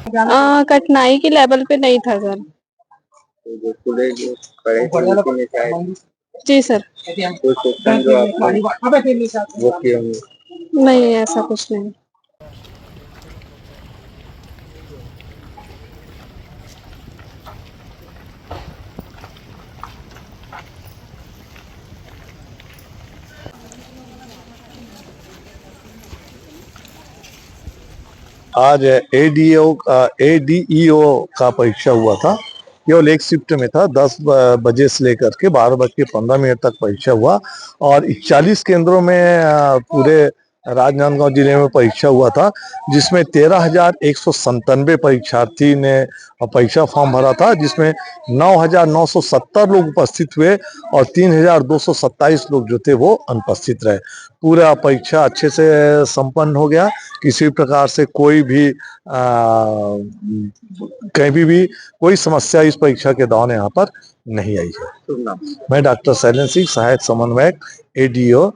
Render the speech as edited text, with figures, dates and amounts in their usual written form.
कठिनाई के लेवल पे नहीं था सर। जो खुले जो खड़े थे उनके में शायद जी सर। कोई क्वेश्चन जो आपको वो किए होंगे। नहीं, ऐसा कुछ नहीं। आज एडीईओ का परीक्षा हुआ था। केवल एक शिफ्ट में था। 10 बजे से लेकर के 12:15 तक परीक्षा हुआ और 41 केंद्रों में पूरे राजनांदगांव जिले में परीक्षा हुआ था, जिसमें 13,197 परीक्षार्थी ने परीक्षा फॉर्म भरा था, जिसमें 9,970 लोग उपस्थित हुए और 3,227 लोग जो थे वो अनुपस्थित रहे। पूरा परीक्षा अच्छे से संपन्न हो गया। किसी भी प्रकार से कोई भी कहीं भी कोई समस्या इस परीक्षा के दौरान यहाँ पर नहीं आई है। मैं डॉक्टर शैलेंद्र सिंह, सहायक समन्वयक एडीओ।